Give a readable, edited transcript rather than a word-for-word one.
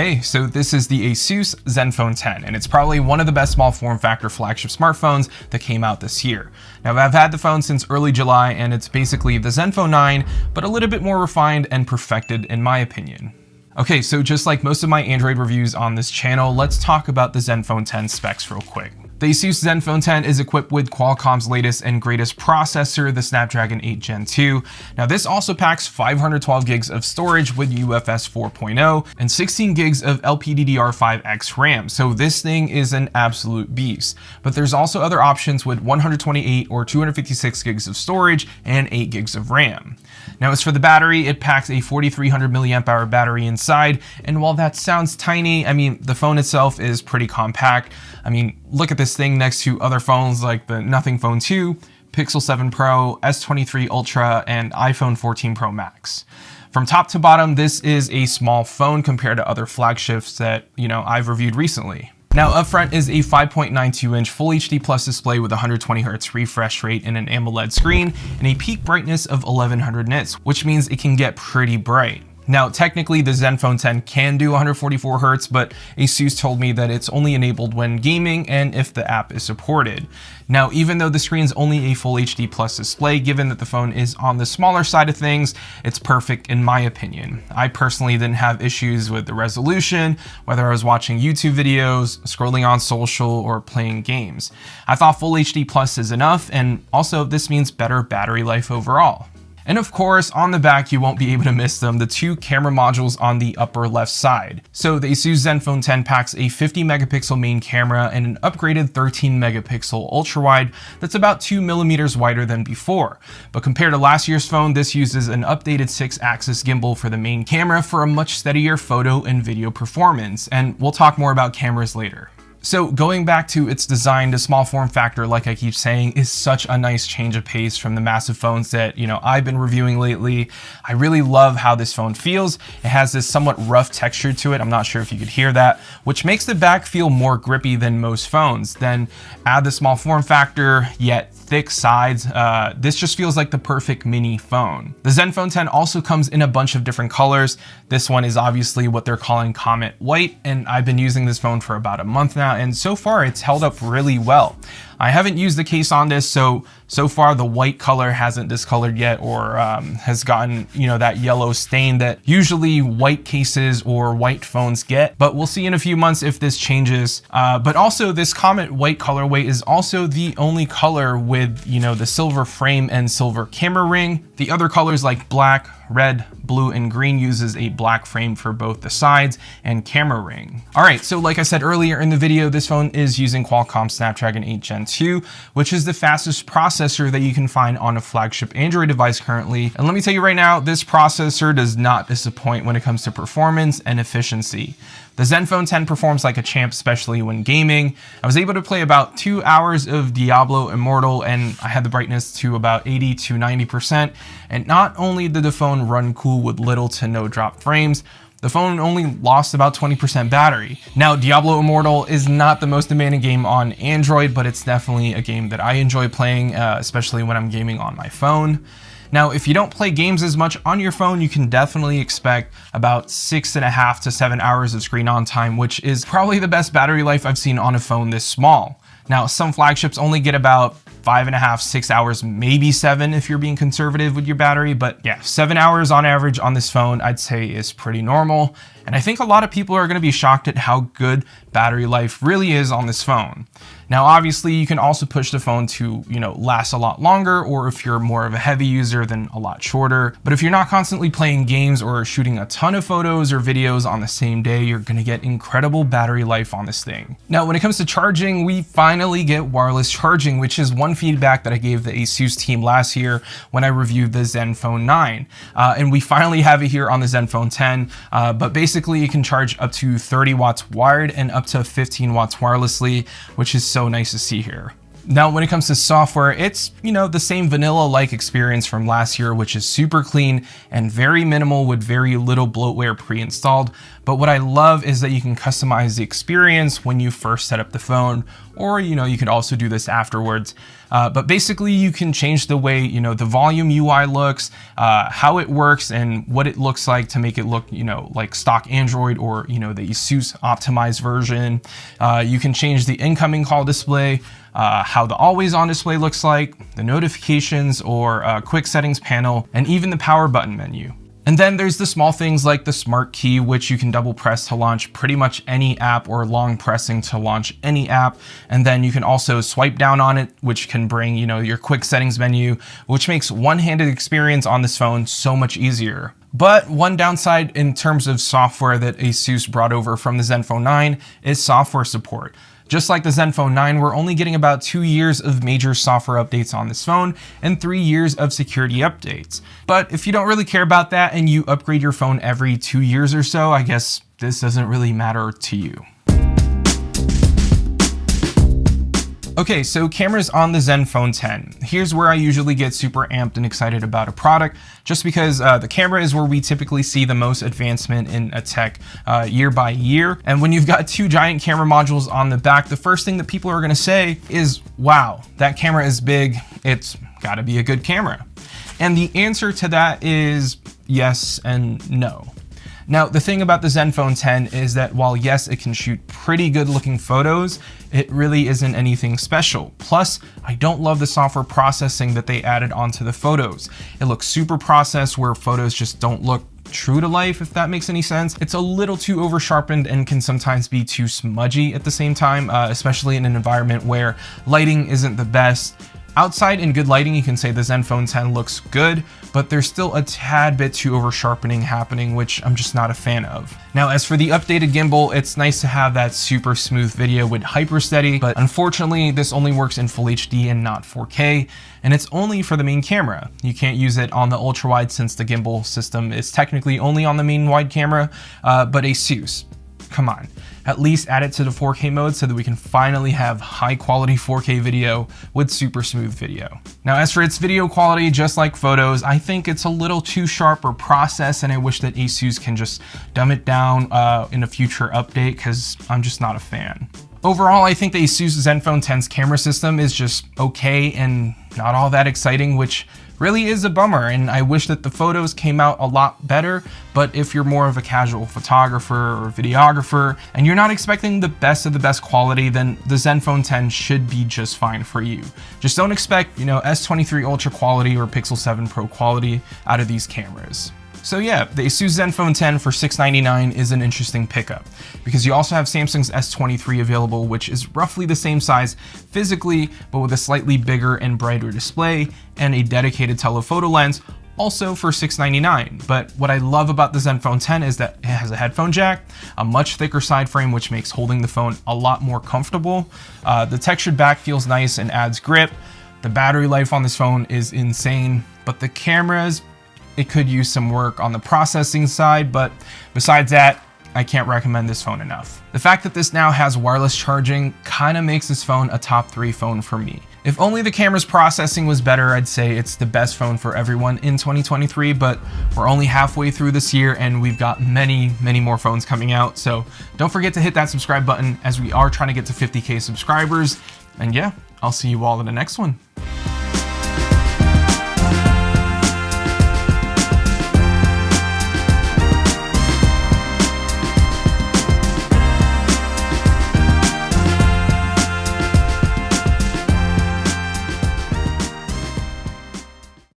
Okay, so this is the Asus Zenfone 10, and it's probably one of the best small form factor flagship smartphones that came out this year. Now, I've had the phone since early July, and it's basically the Zenfone 9, but a little bit more refined and perfected in my opinion. Okay, so just like most of my Android reviews on this channel, let's talk about the Zenfone 10 specs real quick. The Asus Zenfone 10 is equipped with Qualcomm's latest and greatest processor, the Snapdragon 8 Gen 2. Now this also packs 512 gigs of storage with UFS 4.0 and 16 gigs of LPDDR5X RAM. So this thing is an absolute beast. But there's also other options with 128 or 256 gigs of storage and 8 gigs of RAM. Now as for the battery, it packs a 4300 milliamp hour battery inside, and while that sounds tiny, I mean, the phone itself is pretty compact. I mean, look at this thing next to other phones like the Nothing Phone 2, Pixel 7 Pro, S23 Ultra, and iPhone 14 Pro Max. From top to bottom, this is a small phone compared to other flagships that, I've reviewed recently. Now up front is a 5.92 inch Full HD Plus display with 120 Hz refresh rate and an AMOLED screen and a peak brightness of 1100 nits, which means it can get pretty bright. Now, technically the Zenfone 10 can do 144 Hz, but Asus told me that it's only enabled when gaming and if the app is supported. Now, even though the screen's only a Full HD Plus display, given that the phone is on the smaller side of things, it's perfect in my opinion. I personally didn't have issues with the resolution, whether I was watching YouTube videos, scrolling on social, or playing games. I thought Full HD Plus is enough, and also this means better battery life overall. And of course, on the back, you won't be able to miss them, the two camera modules on the upper left side. So the Asus Zenfone 10 packs a 50 megapixel main camera and an upgraded 13 megapixel ultra wide that's about 2 millimeters wider than before. But compared to last year's phone, this uses an updated 6-axis gimbal for the main camera for a much steadier photo and video performance. And we'll talk more about cameras later. So going back to its design, the small form factor, like I keep saying, is such a nice change of pace from the massive phones that, I've been reviewing lately. I really love how this phone feels. It has this somewhat rough texture to it. I'm not sure if you could hear that, which makes the back feel more grippy than most phones. Then add the small form factor, yet thick sides. This just feels like the perfect mini phone. The Zenfone 10 also comes in a bunch of different colors. This one is obviously what they're calling Comet White, and I've been using this phone for about a month now, and so far it's held up really well. I haven't used the case on this, so far the white color hasn't discolored yet or has gotten, that yellow stain that usually white cases or white phones get, but we'll see in a few months if this changes. But also this Comet White colorway is also the only color with, the silver frame and silver camera ring. The other colors like black, red, blue, and green uses a black frame for both the sides and camera ring. All right, so like I said earlier in the video, this phone is using Qualcomm Snapdragon 8 Gen 2, which is the fastest processor that you can find on a flagship Android device currently. And let me tell you right now, this processor does not disappoint when it comes to performance and efficiency. The Zenfone 10 performs like a champ, especially when gaming. I was able to play about 2 hours of Diablo Immortal, and I had the brightness to about 80 to 90%. And not only did the phone run cool with little to no drop frames, the phone only lost about 20% battery. Now, Diablo Immortal is not the most demanding game on Android, but it's definitely a game that I enjoy playing, especially when I'm gaming on my phone. Now, if you don't play games as much on your phone, you can definitely expect about 6.5 to 7 hours of screen on time, which is probably the best battery life I've seen on a phone this small. Now, some flagships only get about 5.5, 6 hours, maybe 7 if you're being conservative with your battery. But yeah, 7 hours on average on this phone, I'd say is pretty normal. And I think a lot of people are going to be shocked at how good battery life really is on this phone. Now, obviously, you can also push the phone to, last a lot longer, or if you're more of a heavy user, then a lot shorter. But if you're not constantly playing games or shooting a ton of photos or videos on the same day, you're going to get incredible battery life on this thing. Now, when it comes to charging, we finally get wireless charging, which is one feedback that I gave the Asus team last year when I reviewed the Zenfone 9. And we finally have it here on the Zenfone 10, but basically you can charge up to 30 watts wired and up to 15 watts wirelessly, which is so nice to see here. Now, when it comes to software, it's, the same vanilla-like experience from last year, which is super clean and very minimal with very little bloatware pre-installed. But what I love is that you can customize the experience when you first set up the phone, or, you can also do this afterwards. But basically you can change the way, the volume UI looks, how it works and what it looks like to make it look, like stock Android or, the Asus optimized version. You can change the incoming call display, how the always on display looks like, the notifications or quick settings panel, and even the power button menu. And then there's the small things like the smart key, which you can double press to launch pretty much any app or long pressing to launch any app. And then you can also swipe down on it, which can bring, your quick settings menu, which makes one-handed experience on this phone so much easier. But one downside in terms of software that Asus brought over from the Zenfone 9 is software support. Just like the Zenfone 9, we're only getting about 2 years of major software updates on this phone and 3 years of security updates. But if you don't really care about that and you upgrade your phone every 2 years or so, I guess this doesn't really matter to you. Okay, so cameras on the Zenfone 10. Here's where I usually get super amped and excited about a product, just because the camera is where we typically see the most advancement in a tech year by year. And when you've got 2 giant camera modules on the back, the first thing that people are gonna say is, wow, that camera is big, it's gotta be a good camera. And the answer to that is yes and no. Now, the thing about the Zenfone 10 is that while yes, it can shoot pretty good looking photos, it really isn't anything special. Plus, I don't love the software processing that they added onto the photos. It looks super processed where photos just don't look true to life, if that makes any sense. It's a little too over sharpened and can sometimes be too smudgy at the same time, especially in an environment where lighting isn't the best. Outside in good lighting, you can say the Zenfone 10 looks good, but there's still a tad bit too over sharpening happening, which I'm just not a fan of. Now, as for the updated gimbal, it's nice to have that super smooth video with hypersteady, but unfortunately this only works in full HD and not 4K, and it's only for the main camera. You can't use it on the ultra wide since the gimbal system is technically only on the main wide camera, but Asus, come on. At least add it to the 4K mode so that we can finally have high quality 4K video with super smooth video. Now, as for its video quality, just like photos, I think it's a little too sharp or processed, and I wish that Asus can just dumb it down in a future update, because I'm just not a fan. Overall, I think the Asus Zenfone 10's camera system is just okay and not all that exciting, which really is a bummer, and I wish that the photos came out a lot better. But if you're more of a casual photographer or videographer and you're not expecting the best of the best quality, then the Zenfone 10 should be just fine for you. Just don't expect, S23 Ultra quality or Pixel 7 Pro quality out of these cameras. So yeah, the Asus Zenfone 10 for $699 is an interesting pickup, because you also have Samsung's S23 available, which is roughly the same size physically, but with a slightly bigger and brighter display and a dedicated telephoto lens, also for $699. But what I love about the Zenfone 10 is that it has a headphone jack, a much thicker side frame, which makes holding the phone a lot more comfortable. The textured back feels nice and adds grip. The battery life on this phone is insane, but the cameras, it could use some work on the processing side, but besides that, I can't recommend this phone enough. The fact that this now has wireless charging kind of makes this phone a top 3 phone for me. If only the camera's processing was better, I'd say it's the best phone for everyone in 2023, but we're only halfway through this year and we've got many, many more phones coming out. So don't forget to hit that subscribe button, as we are trying to get to 50K subscribers. And yeah, I'll see you all in the next one.